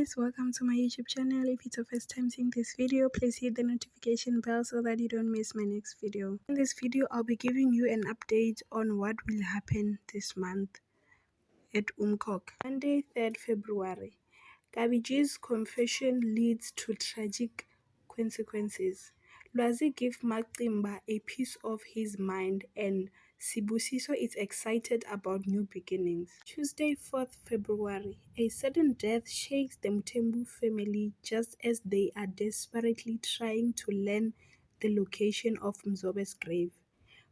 guys, welcome to my YouTube channel. If it's your first time seeing this video, please hit the notification bell so that you don't miss my next video. In this video, I'll be giving you an update on what will happen this month at Umkok. Monday, 3rd February. Kabiji's confession leads to tragic consequences. Lwazi gives Macimba a piece of his mind and Sibusiso is excited about new beginnings. Tuesday, 4th February. A sudden death shakes the Mthembu family just as they are desperately trying to learn the location of Mzobe's grave.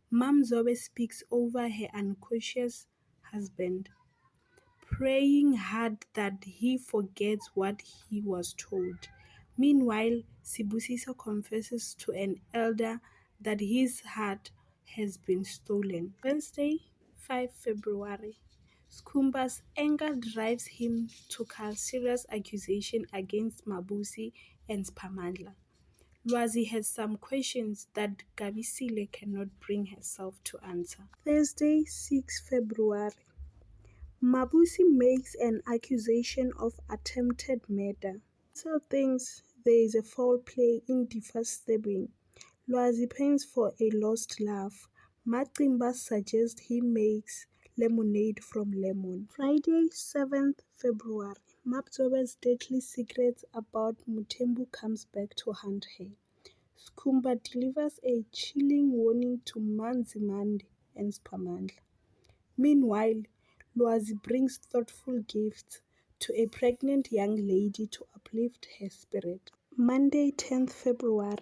Mam Mzobe speaks over her unconscious husband, praying hard that he forgets what he was told. Meanwhile, Sibusiso confesses to an elder that his heart has been stolen. Wednesday, 5 February. Skhumba's anger drives him to call serious accusation against Mabusi and Spamandla. Lwazi has some questions that Gabisile cannot bring herself to answer. Thursday, 6 February. Mabusi makes an accusation of attempted murder. Still thinks there is a foul play in Difa's stabbing. Lwazi pains for a lost love. Macimba suggests he makes lemonade from lemon. Friday, 7th February. Mabzobe's deadly secrets about Mthembu comes back to haunt her. Skhumba delivers a chilling warning to Manzimande and Spamandla. Meanwhile, Lwazi brings thoughtful gifts to a pregnant young lady to uplift her spirit. Monday, 10th February.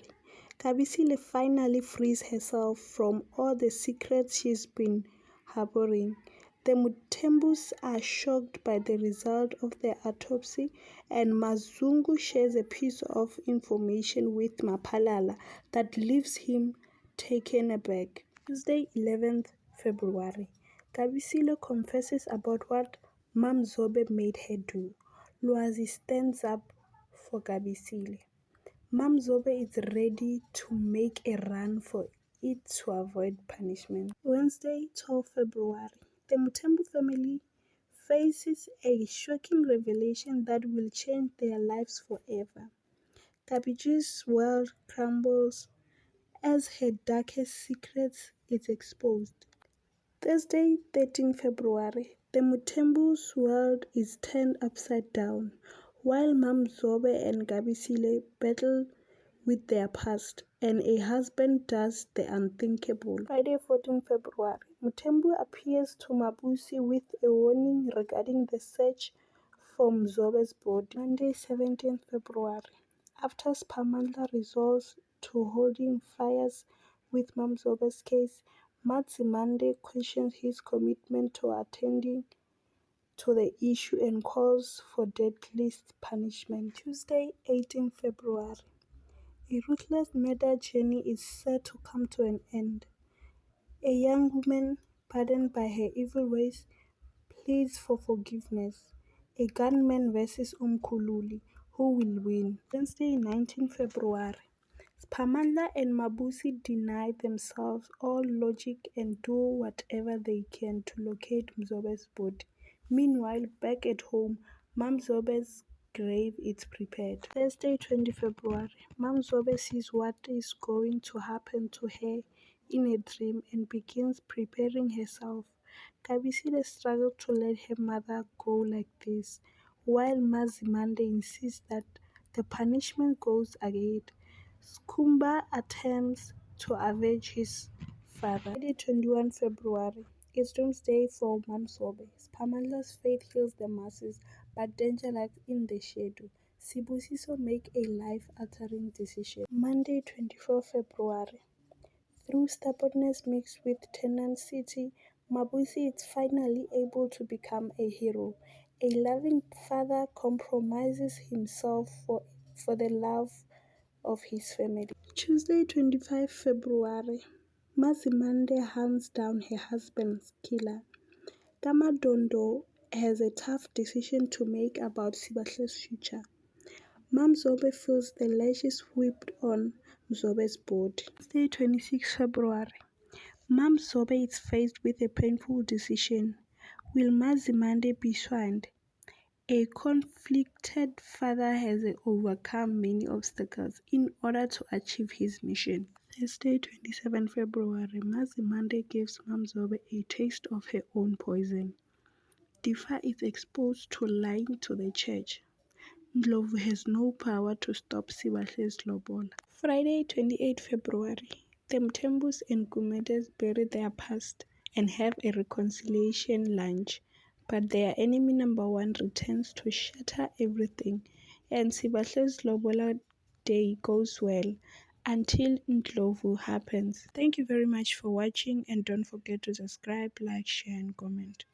Kabisile finally frees herself from all the secrets she's been harboring. The Mthembus are shocked by the result of their autopsy, and Mazungu shares a piece of information with Mapalala that leaves him taken aback. Tuesday, 11th February. Kabisile confesses about what Mam Mzobe made her do. Lwazi stands up for Kabisile. Mam Mzobe is ready to make a run for it to avoid punishment. Wednesday, 12 February. The Mthembu family faces a shocking revelation that will change their lives forever. Kabiji's world crumbles as her darkest secrets is exposed. Thursday, 13 February. The Mthembu's world is turned upside down, while Mam Mzobe and Gabisile battle with their past, and a husband does the unthinkable. Friday, 14 February. Mthembu appears to Mabusi with a warning regarding the search for Mzobe's body. Monday, 17 February. After Spamandla resolves to holding fires with Mam Mzobe's case, Manzimande questions his commitment to attending to the issue and calls for deadly punishment. Tuesday, 18 February. A ruthless murder journey is set to come to an end. A young woman, pardoned by her evil ways, pleads for forgiveness. A gunman versus Umkhululi. Who will win? Wednesday, 19 February. Spamandla and Mabusi deny themselves all logic and do whatever they can to locate Mzobe's body. Meanwhile, back at home, Mam Mzobe's grave is prepared. Thursday, 20 February. Mam Mzobe sees what is going to happen to her in a dream and begins preparing herself. Kabisile struggles to let her mother go like this, while Mazimande insists that the punishment goes ahead. Skhumba attempts to avenge his father. Friday, 21 February. It's doomsday for Mam Mzobe. Spamandla's faith heals the masses, but danger lurks in the shadow. Sibusiso make a life-altering decision. Monday, 24 February. Through stubbornness mixed with tenacity, Mabusi is finally able to become a hero. A loving father compromises himself for the love of his family. Tuesday, 25 February. Mazimande hunts down her husband's killer. Kamadondo has a tough decision to make about Sibahle's future. Mam Mzobe feels the lashes whipped on Mzobe's body. Tuesday, 26 February. Mam Mzobe is faced with a painful decision. Will Mazimande be shunned? A conflicted father has overcome many obstacles in order to achieve his mission. Thursday, 27 February, Mazimande gives Mamzoba a taste of her own poison. Difa is exposed to lying to the church. Ndlovu has no power to stop Sibahle's lobola. Friday, 28 February, the Mthembus and Gumedes bury their past and have a reconciliation lunch, but their enemy number one returns to shatter everything, and Sibahle's lobola day goes well until Ndlovu happens. Thank you very much for watching, and don't forget to subscribe, like, share and comment.